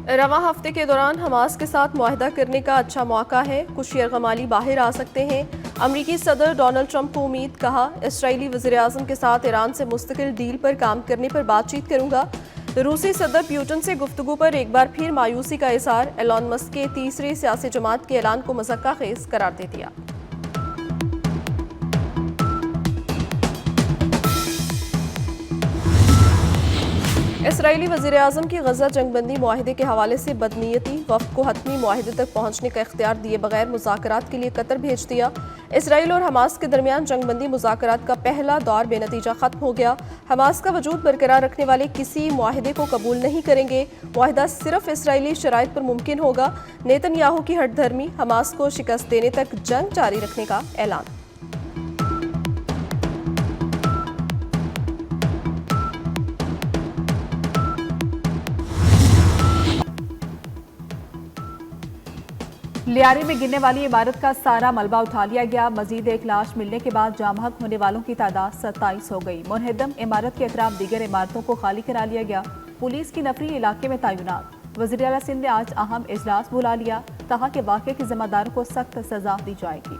रवां हफ्ते के दौरान हमास के साथ मुआहदा करने का अच्छा मौका है। कुछ यरगमाली बाहर आ सकते हैं। अमरीकी सदर डोनाल्ड ट्रंप को उम्मीद, कहा इसराइली वज़ीर-ए-आज़म के साथ ईरान से मुस्तकिल डील पर काम करने पर बातचीत करूंगा। रूसी सदर पुतिन से गुफ्तगू पर एक बार फिर मायूसी का इज़हार। एलन मस्क के तीसरी सियासी जमात के ऐलान को मज़क्क़ाखेज़ करार दे दिया। इसराइली वज़ीर-ए-आज़म की गजा जंगबंदी मुआहदे के हवाले से बदनीयती, वफ़द को हतमी मुआहदे तक पहुँचने का इख्तियार दिए बगैर मुज़ाकरात के लिए कतर भेज दिया। इसराइल और हमास के दरमियान जंगबंदी मुज़ाकरात का पहला दौर बेनतीजा ख़त्म हो गया। हमास का वजूद बरकरार रखने वाले किसी मुआहदे को कबूल नहीं करेंगे। मुआहदा सिर्फ इसराइली शराइत पर मुमकिन होगा। नेतन्याहू की हठधर्मी, हमास को शिकस्त देने तक जंग जारी रखने का ऐलान। लियारी में गिरने वाली इमारत का सारा मलबा उठा लिया गया। मजीद एक लाश मिलने के बाद जामहक होने वालों की तादाद 27 हो गई। मुनहदम इमारत के अतराफ दीगर इमारतों को खाली करा लिया गया। पुलिस की नफरी इलाके में तैनात। वज़ीर आला सिंध ने आज अहम इजलास बुला लिया। कहा कि वाक़े के जिम्मेदारों को सख्त सजा दी जाएगी।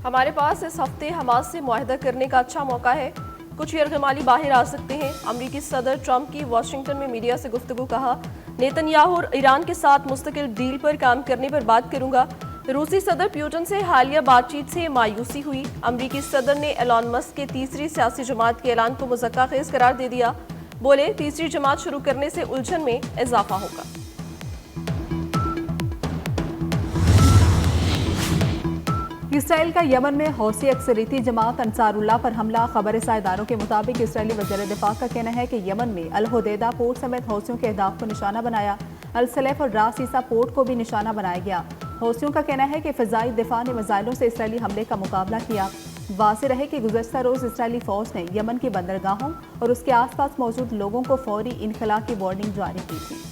हमारे पास इस हफ्ते हमास से मुआहदा करने का अच्छा मौका है। कुछ यरगमाली बाहर आ सकते हैं। अमरीकी सदर ट्रंप की वाशिंगटन में मीडिया से गुफ्तगू, कहा नेतन्याहू और ईरान के साथ मुस्तकिल डील पर काम करने पर बात करूंगा। रूसी सदर पुतिन से हालिया बातचीत से मायूसी हुई। अमरीकी सदर ने एलन मस्क के तीसरी सियासी जमात के ऐलान को मज़क्क़ाखेज़ करार दे दिया। बोले तीसरी जमात शुरू करने से उलझन में इजाफा होगा। इसराइल का यमन में हौसी अक्सरियती जमात अंसारुल्लाह पर हमला। खबर सायदारों के मुताबिक इसराइली वज़ीर दिफा का कहना है कि यमन में अल हुदैदा पोर्ट समेत हौसियों के अहदाफ को निशाना बनाया। अल सलेफ और रास ईसा पोर्ट को भी निशाना बनाया गया। हौसियों का कहना है कि फ़िज़ाई दिफा ने मिसाइलों से इसराइली हमले का मुकाबला किया। वाज़ेह रहे कि गुज़श्ता रोज़ इसराइली फ़ौज ने यमन की बंदरगाहों और उसके आस पास मौजूद लोगों को फौरी इनखला की वार्निंग जारी की थी।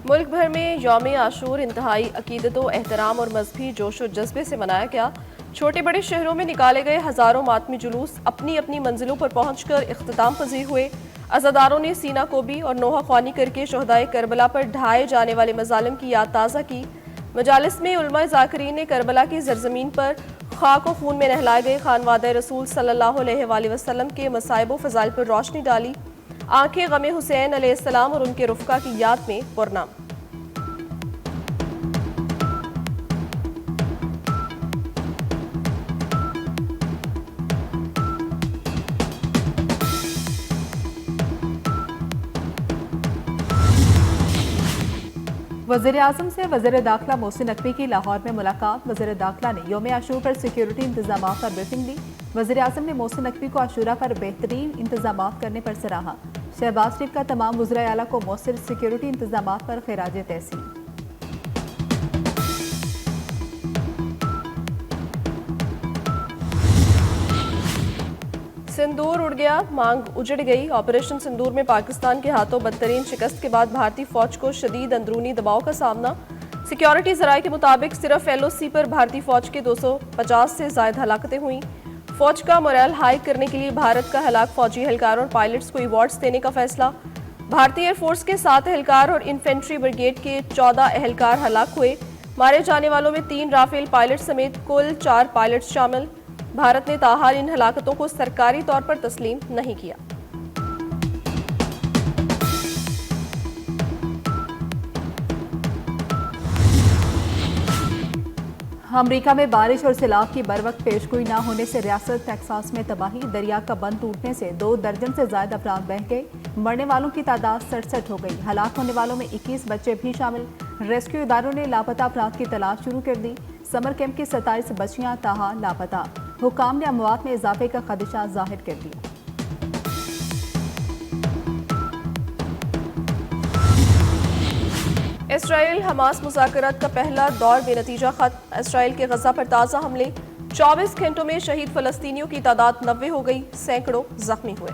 मुल्क भर में यौम आशूर इंतहाई अकीदतों, एहतराम और मजहबी जोश व जज्बे से मनाया गया। छोटे बड़े शहरों में निकाले गए हज़ारों मातमी जुलूस अपनी अपनी मंजिलों पर पहुंचकर इख्तिताम पजीर हुए। अज़ादारों ने सीना कोबी और नोहा ख्वानी करके शोहदाए करबला पर ढाए जाने वाले मजालिम की याद ताज़ा की। मजालिस में उलमा ज़ाकिरीन ने करबला की सरजमीन पर खाक व खून में नहलाए गए खानवादे रसूल सल्लल्लाहु अलैहि वसल्लम के मसाइब व फ़ज़ाइल पर रोशनी डाली। आंखें गमे हुसैन अलैहिस्सलाम और उनके रुफ़का की याद में पुरनाम। वज़ीर आज़म से वज़ीर दाखिला मोहसिन नकवी की लाहौर में मुलाकात। वज़ीर दाखिला ने यौम आशूर पर सिक्योरिटी इंतजाम पर ब्रीफिंग दी। वज़ीर आज़म ने मोहसिन नकवी को आशूरा पर बेहतरीन इंतजाम करने पर सराहा। शहबाज शरीफ का तमाम वज़ीर आला को मौसर सिक्योरिटी इंतजाम पर खिराज तहसीन। सिंदूर उड़ गया, मांग उजड़ गई। ऑपरेशन सिंदूर में पाकिस्तान के हाथों बदतरीन शिकस्त के बाद भारतीय फौज को शदीद अंदरूनी दबाव का सामना। सिक्योरिटी जराये के मुताबिक सिर्फ LOC पर भारतीय फौज के 250 से ज्यादा हलाकतें हुई। फौज का मोरल हाई करने के लिए भारत का हलाक फौजी एहलकारों और पायलट्स को अवार्ड्स देने का फैसला। भारतीय एयरफोर्स के 7 एहलकार और इन्फेंट्री ब्रिगेड के 14 एहलकार हलाक हुए। मारे जाने वालों में 3 राफेल पायलट समेत कुल 4 पायलट्स शामिल। भारत ने ताहाल इन हलाकतों को सरकारी तौर पर तस्लीम नहीं किया। अमरीका में बारिश और सैलाब की बरवक्त पेशगोई न होने से रियासत टेक्सास में तबाही। दरिया का बंद टूटने से 2 दर्जन से ज्यादा अफराद बह गए। मरने वालों की तादाद 67 हो गई। हलाक होने वालों में 21 बच्चे भी शामिल। रेस्क्यू इदारों ने लापता अफराद की तलाश शुरू कर दी। समर कैंप की 27 बच्चियां ताहा लापता। हुकाम ने अमवात में इजाफे का खदशा जाहिर कर दिया। इसराइल हमास मुज़ाकरात का पहला दौर बेनतीजा खत्म। इसराइल के गजा पर ताज़ा हमले। 24 घंटों में शहीद फलस्तीनियों की तादाद 90 हो गई। सैकड़ों जख्मी हुए।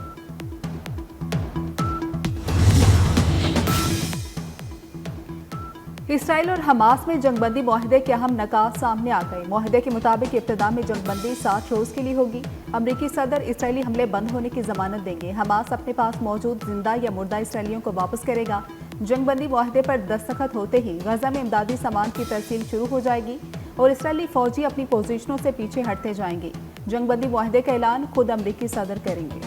इसराइल और हमास में जंगबंदी मुआहदे के अहम नकात सामने आ गए। मुआहदे के मुताबिक इब्तिदा में जंगबंदी 60 रोज के लिए होगी। अमरीकी सदर इसराइली हमले बंद होने की जमानत देंगे। हमास अपने पास मौजूद जिंदा या मुर्दा इसराइलियों को वापस करेगा। जंगबंदी मुआहदे पर दस्तखत होते ही गजा में इमदादी सामान की तरसील शुरू हो जाएगी और इसराइली फौजी अपनी पोजीशनों से पीछे हटते जाएंगे। जंगबंदी मुआहदे का ऐलान खुद अमरीकी सदर करेंगे।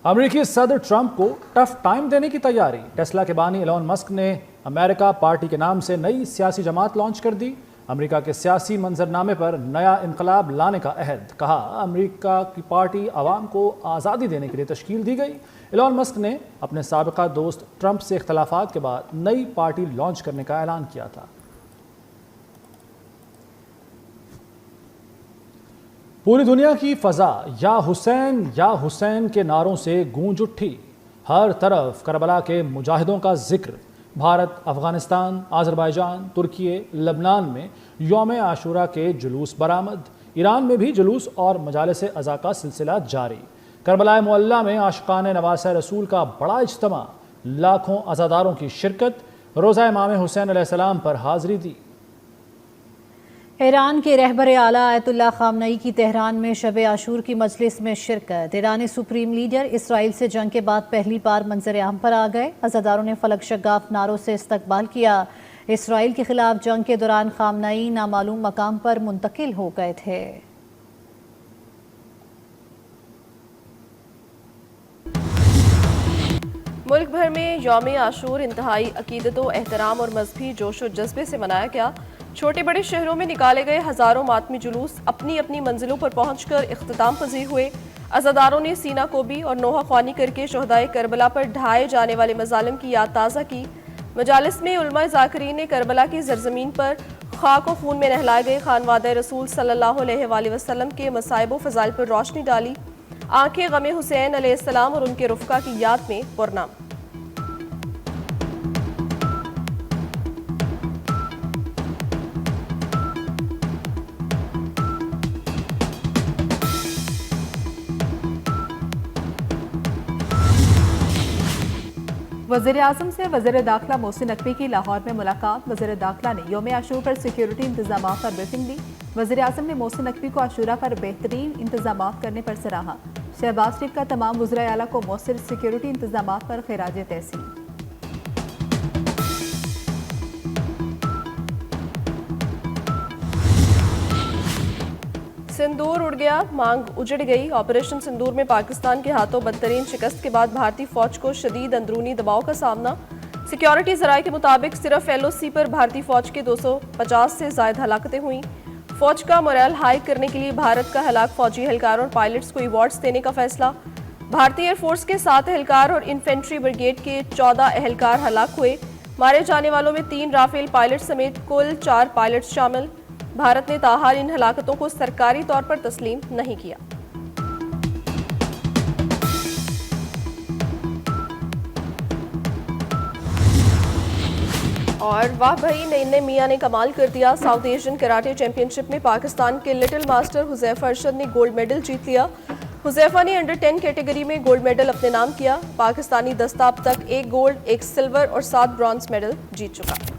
अमेरिकी सदर ट्रंप को टफ टाइम देने की तैयारी। टेस्ला के बानी एलोन मस्क ने अमेरिका पार्टी के नाम से नई सियासी जमात लॉन्च कर दी। अमेरिका के सियासी मंजरनामे पर नया इनकलाब लाने का अहद। कहा, अमेरिका की पार्टी आवाम को आज़ादी देने के लिए तश्कील दी गई। एलोन मस्क ने अपने साबिका दोस्त ट्रंप से इख्तलाफात के बाद नई पार्टी लॉन्च करने का ऐलान किया था। पूरी दुनिया की फ़ज़ा या हुसैन के नारों से गूंज उठी। हर तरफ करबला के मुजाहिदों का जिक्र। भारत, अफ़गानिस्तान, आज़रबाईजान, तुर्की, लबनान में यौम आशूरा के जुलूस बरामद। ईरान में भी जुलूस और मजालिस अज़ा का सिलसिला जारी। करबला मुअल्ला में आशिकाने नवासे रसूल का बड़ा इज्तिमा। लाखों अज़ादारों की शिरकत। रोज़ा इमाम हुसैन अलैहिस्सलाम पर हाज़री दी। ईरान के रहबर आला आयतुल्लाह ख़ामनई की तेहरान में शब आशूर की मजलिस में शिरकत। ईरानी सुप्रीम लीडर इसराइल से जंग के बाद पहली बार मंजर आम पर आ गए। अज़ादारों ने फलक शगाफ नारों से इस्तकबाल किया। इसराइल के खिलाफ जंग के दौरान ख़ामनई नामालूम मकाम पर मुंतकिल हो गए थे। मुल्क भर में यौम आशूर इंतहाई अकीदतों, एहतराम और मजहबी जोश व जज्बे से मनाया गया। छोटे बड़े शहरों में निकाले गए हज़ारों मातमी जुलूस अपनी अपनी मंजिलों पर पहुंचकर इख्तिताम पजीर हुए। अज़ादारों ने सीना कोबी और नोहा ख्वानी करके शोहदाए करबला पर ढाए जाने वाले मजालिम की याद ताज़ा की। मजालिस में उलमा ज़ाकिरीन ने करबला की ज़रज़मीन पर खाक व खून में नहलाए गए खानवादे रसूल सल्लल्लाहु अलैहि वसल्लम के मसाइब व फ़ज़ाइल पर रोशनी डाली। आंखें गमे हुसैन अलैहिस्सलाम और उनके रुफ़का की याद में पुरनाम। वज़ीर आज़म से वज़ीर दाखिला मोहसिन नकवी की लाहौर में मुलाकात। वज़ीर दाखिला ने यौम आशूर पर सिक्योरिटी इंतजामात पर ब्रीफिंग दी। वज़ीर आज़म ने मोहसिन नकवी को आशूरा पर बेहतरीन इंतजामात करने पर सराहा। शहबाज शरीफ का तमाम वज़ीर आला को मौसर सिक्योरिटी इंतजामात पर खिराज तहसीन। सिंदूर उड़ गया, मांग उजड़ गई। ऑपरेशन सिंदूर में पाकिस्तान के हाथों बदतरीन शिकस्त के बाद भारतीय फौज को शदीद अंदरूनी दबाव का सामना। सिक्योरिटी ज़राए के मुताबिक सिर्फ LOC पर भारतीय फौज के 250 से ज़ायद हलाकतें हुई। फौज का मोरल हाई करने के लिए भारत का हलाक फौजी एहलकारों और पायलट्स को अवार्ड्स देने का फैसला। भारतीय एयरफोर्स के 7 एहलकार और इन्फेंट्री ब्रिगेड के 14 एहलकार हलाक हुए। मारे जाने वालों में 3 राफेल पायलट समेत कुल 4 पायलट्स शामिल। भारत ने ताहाल इन हलाकतों को सरकारी तौर पर तस्लीम नहीं किया। और वाह भाई, नईने मियां ने कमाल कर दिया। साउथ एशियन कराटे चैंपियनशिप में पाकिस्तान के लिटिल मास्टर हुज़ैफा अरशद ने गोल्ड मेडल जीत लिया। हुज़ैफा ने अंडर 10 कैटेगरी में गोल्ड मेडल अपने नाम किया। पाकिस्तानी दस्ता अब तक 1 गोल्ड, 1 सिल्वर और 7 ब्रॉन्ज मेडल जीत चुका।